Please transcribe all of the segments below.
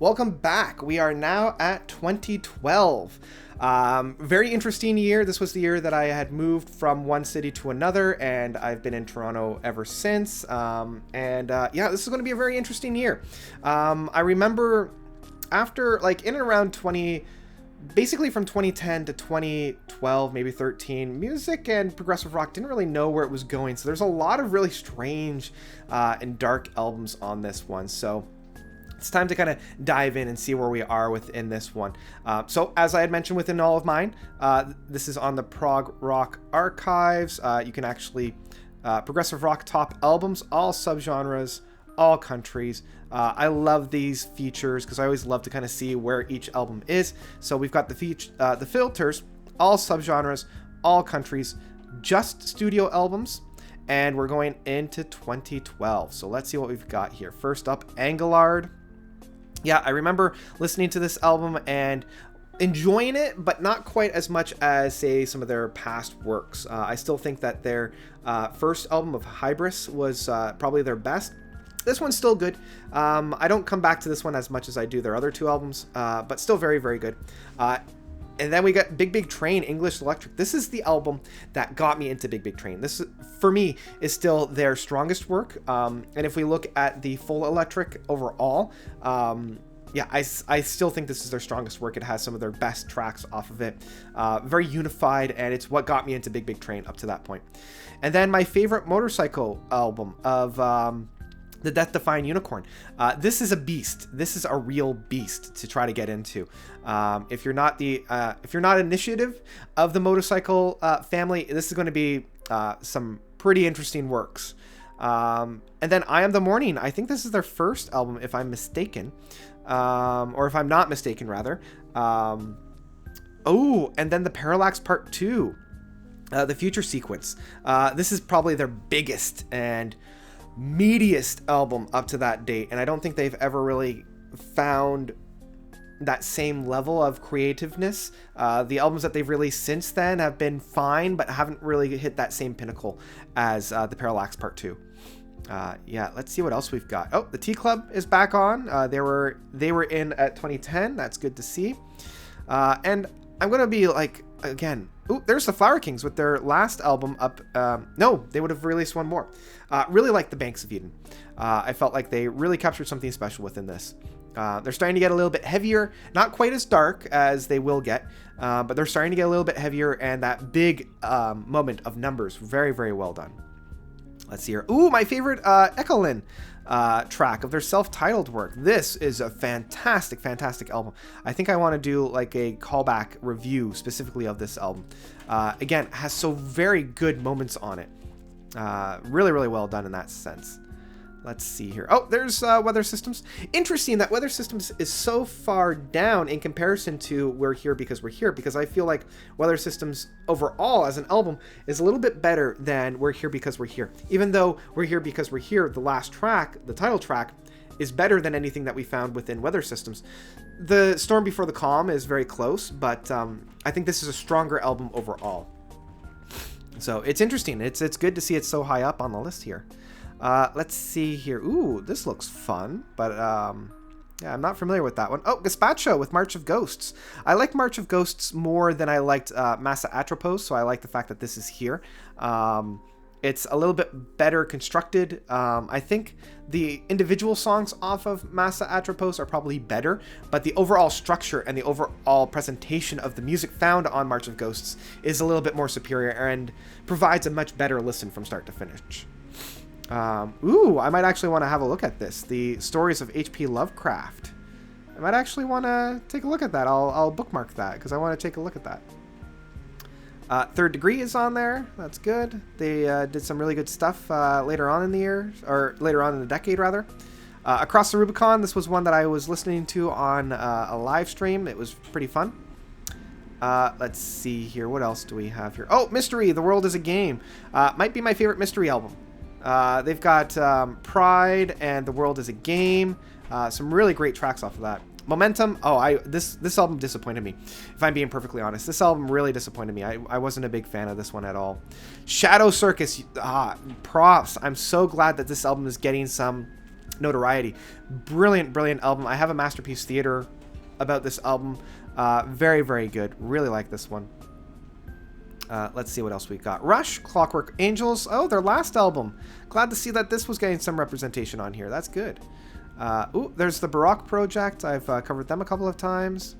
Welcome back. We are now at 2012. Very interesting year. This was the year that I had moved from one city to another, and I've been in Toronto ever since. Yeah, this is going to be a very interesting year. I remember after, like, in and around basically from 2010 to 2012, maybe 13, music and progressive rock didn't really know where it was going. So there's a lot of really strange and dark albums on this one. So it's time to kind of dive in and see where we are within this one. So as I had mentioned within all of mine, this is on the Prog Rock Archives. You can actually, progressive rock top albums, all subgenres, all countries. I love these features because I always love to kind of see where each album is. So we've got the filters, all subgenres, all countries, just studio albums, and we're going into 2012. So let's see what we've got here. First up, Engelard. Yeah, I remember listening to this album and enjoying it, but not quite as much as, say, some of their past works. I still think that their first album of Hybris was probably their best. This one's still good. I don't come back to this one as much as I do their other two albums, but still very, very good. And then we got Big Big Train, English Electric. This is the album that got me into Big Big Train. This, for me, is still their strongest work. And if we look at the full Electric overall, yeah, I still think this is their strongest work. It has some of their best tracks off of it. Very unified, and it's what got me into Big Big Train up to that point. And then my favorite motorcycle album of the Death Defying Unicorn. This is a beast. This is a real beast to try to get into. If you're not initiative of the motorcycle family, this is going to be some pretty interesting works. And then I Am the Morning. I think this is their first album, if I'm mistaken, or if I'm not mistaken, rather. Oh, and then the Parallax Part 2, the Future Sequence. This is probably their biggest and meatiest album up to that date, and I don't think they've ever really found that same level of creativeness. The albums that they've released since then have been fine, but haven't really hit that same pinnacle as the Parallax Part 2. Yeah, let's see what else we've got. Oh, the Tea Club is back on. They were in at 2010. That's good to see. And I'm gonna be like, again, ooh, there's the Flower Kings with their last album up. No, they would have released one more. Really like the Banks of Eden. I felt like they really captured something special within this. They're starting to get a little bit heavier, not quite as dark as they will get, but they're starting to get a little bit heavier, and that big moment of numbers, very, very well done. Let's see here. Ooh, my favorite Ekelin track of their self-titled work. This is a fantastic, fantastic album. I think I want to do like a callback review specifically of this album. Again, has so very good moments on it. Really, really well done in that sense. Let's see here. Oh, there's Weather Systems. Interesting that Weather Systems is so far down in comparison to We're Here Because We're Here, because I feel like Weather Systems overall as an album is a little bit better than We're Here Because We're Here. Even though We're Here Because We're Here, the last track, the title track, is better than anything that we found within Weather Systems. The Storm Before the Calm is very close, but I think this is a stronger album overall. So it's interesting. It's good to see it so high up on the list here. Let's see here. Ooh, this looks fun, but yeah, I'm not familiar with that one. Oh, Gazpacho with March of Ghosts. I like March of Ghosts more than I liked Massa Atropos, so I like the fact that this is here. It's a little bit better constructed. I think the individual songs off of Massa Atropos are probably better, but the overall structure and the overall presentation of the music found on March of Ghosts is a little bit more superior and provides a much better listen from start to finish. Ooh, I might actually want to have a look at this. The Stories of H.P. Lovecraft. I might actually want to take a look at that. I'll bookmark that because I want to take a look at that. Third Degree is on there. That's good. They did some really good stuff later on in the year, or later on in the decade, rather. Across the Rubicon, this was one that I was listening to on a live stream. It was pretty fun. Let's see here. What else do we have here? Oh, Mystery, The World is a Game. Might be my favorite Mystery album. They've got Pride and The World is a Game. Some really great tracks off of that. Momentum. Oh, this album disappointed me, if I'm being perfectly honest. This album really disappointed me. I wasn't a big fan of this one at all. Shadow Circus. Props. I'm so glad that this album is getting some notoriety. Brilliant, brilliant album. I have a Masterpiece Theater about this album. Very, very good. Really like this one. Let's see what else we got. Rush, Clockwork Angels. Oh, their last album. Glad to see that this was getting some representation on here. That's good. Ooh, there's the Baroque Project. I've covered them a couple of times.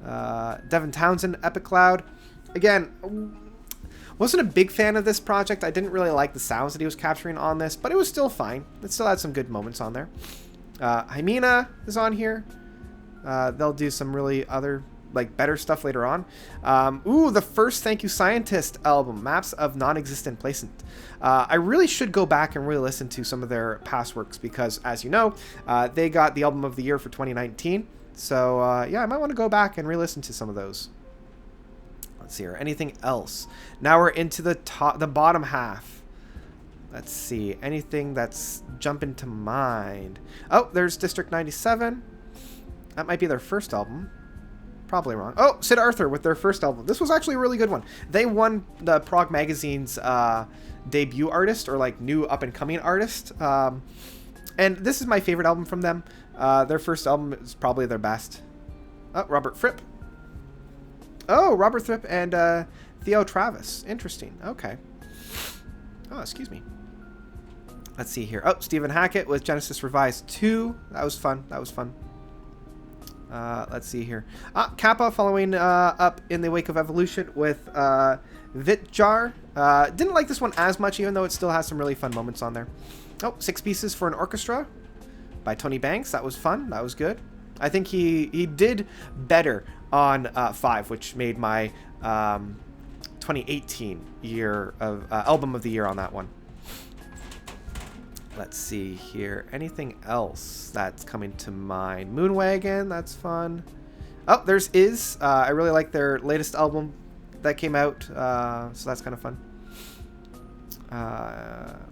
Devin Townsend, Epic Cloud. Again, wasn't a big fan of this project. I didn't really like the sounds that he was capturing on this, but it was still fine. It still had some good moments on there. Hymena is on here. They'll do some really other, like, better stuff later on. Ooh, the first Thank You Scientist album, Maps of Non-Existent Placement. I really should go back and really listen to some of their past works because, as you know, they got the Album of the Year for 2019. So, yeah, I might want to go back and re-listen to some of those. Let's see here. Anything else? Now we're into the bottom half. Let's see. Anything that's jumping to mind? Oh, there's District 97. That might be their first album. Probably wrong. Oh, Sid Arthur with their first album. This was actually a really good one. They won the Prog Magazine's debut artist, or like new up-and-coming artist. And this is my favorite album from them. Their first album is probably their best. Oh, Robert Fripp. Oh, Robert Fripp and Theo Travis. Interesting. Okay. Oh, excuse me. Let's see here. Oh, Stephen Hackett with Genesis Revised 2. That was fun. That was fun. Let's see here. Kappa following up in the wake of Evolution with Vitjar. Didn't like this one as much, even though it still has some really fun moments on there. Oh, 6 Pieces for an Orchestra by Tony Banks. That was fun. That was good. I think he did better on 5, which made my 2018 year of album of the year on that one. Let's see here. Anything else that's coming to mind? Moonwagon, that's fun. Oh, there's Is. I really like their latest album that came out, so that's kind of fun.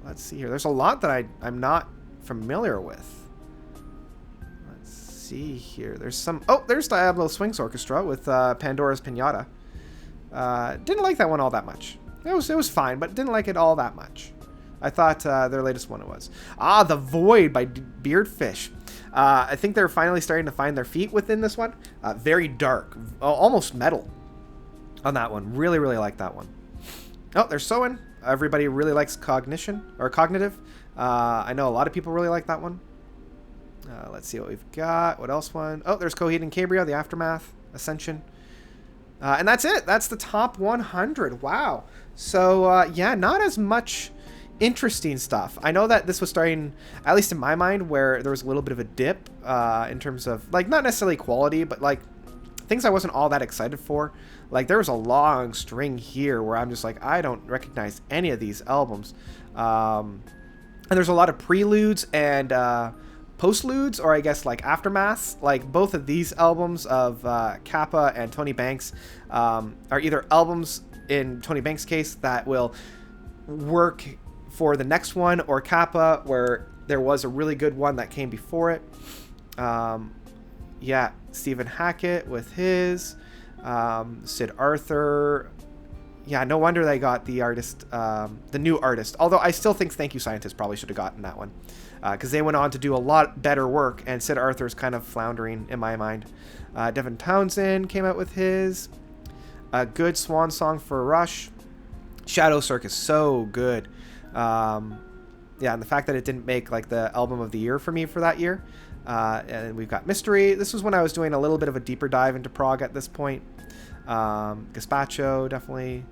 Let's see here. There's a lot that I'm not familiar with. Let's see here. There's some... Oh, there's Diablo Swings Orchestra with Pandora's Pinata. Didn't like that one all that much. It was fine, but didn't like it all that much. I thought their latest one it was. The Void by Beardfish. I think they're finally starting to find their feet within this one. Very dark, almost metal on that one. Really, really like that one. Oh, there's Soen. Everybody really likes Cognitive. I know a lot of people really like that one. Let's see what we've got. What else one? Oh, there's Coheed and Cambria, The Aftermath, Ascension. And that's it. That's the top 100. Wow. So, yeah, not as much interesting stuff. I know that this was starting, at least in my mind, where there was a little bit of a dip in terms of, like, not necessarily quality, but, like, things I wasn't all that excited for. Like, there was a long string here where I'm just like, I don't recognize any of these albums. And there's a lot of preludes and postludes, or I guess, like, aftermaths. Like, both of these albums of Kappa and Tony Banks are either albums, in Tony Banks' case, that will work for the next one, or Kappa, where there was a really good one that came before it. Yeah, Stephen Hackett with his, Sid Arthur. Yeah, no wonder they got the artist, the new artist. Although I still think Thank You Scientist probably should have gotten that one, because they went on to do a lot better work, and Sid Arthur's kind of floundering in my mind. Devin Townsend came out with his. A good swan song for Rush. Shadow Circus, so good. Yeah, and the fact that it didn't make, like, the album of the year for me for that year. And we've got Mystery. This was when I was doing a little bit of a deeper dive into prog at this point. Gazpacho, definitely.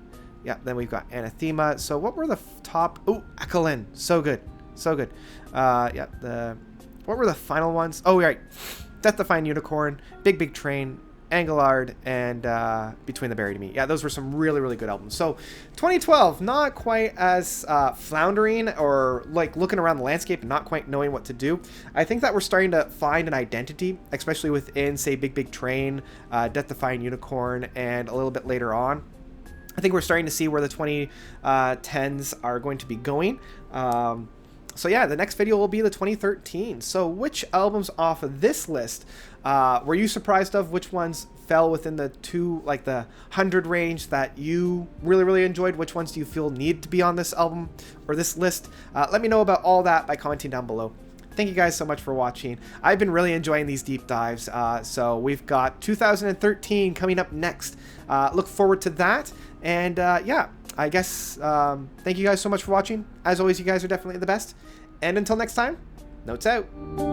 Yeah, then we've got Anathema. So what were the top... Oh, Ekelin. So good. So good. Yeah, what were the final ones? Oh, right. Death Defying Unicorn, Big Train, Engelard, and Between the Buried and Me. Yeah, those were some really, really good albums. So 2012, not quite as floundering, or like looking around the landscape and not quite knowing what to do. I think that we're starting to find an identity, especially within, say, Big Train, Death Defying Unicorn, and a little bit later on. I think we're starting to see where the 2010s are going to be going. So yeah, the next video will be the 2013. So which albums off of this list were you surprised of? Which ones fell within the the 100 range that you really, really enjoyed? Which ones do you feel need to be on this album or this list? Let me know about all that by commenting down below. thank you guys so much for watching. I've been really enjoying these deep dives. So we've got 2013 coming up next. Look forward to that. And yeah, I guess thank you guys so much for watching. As always, you guys are definitely the best. And until next time, notes out.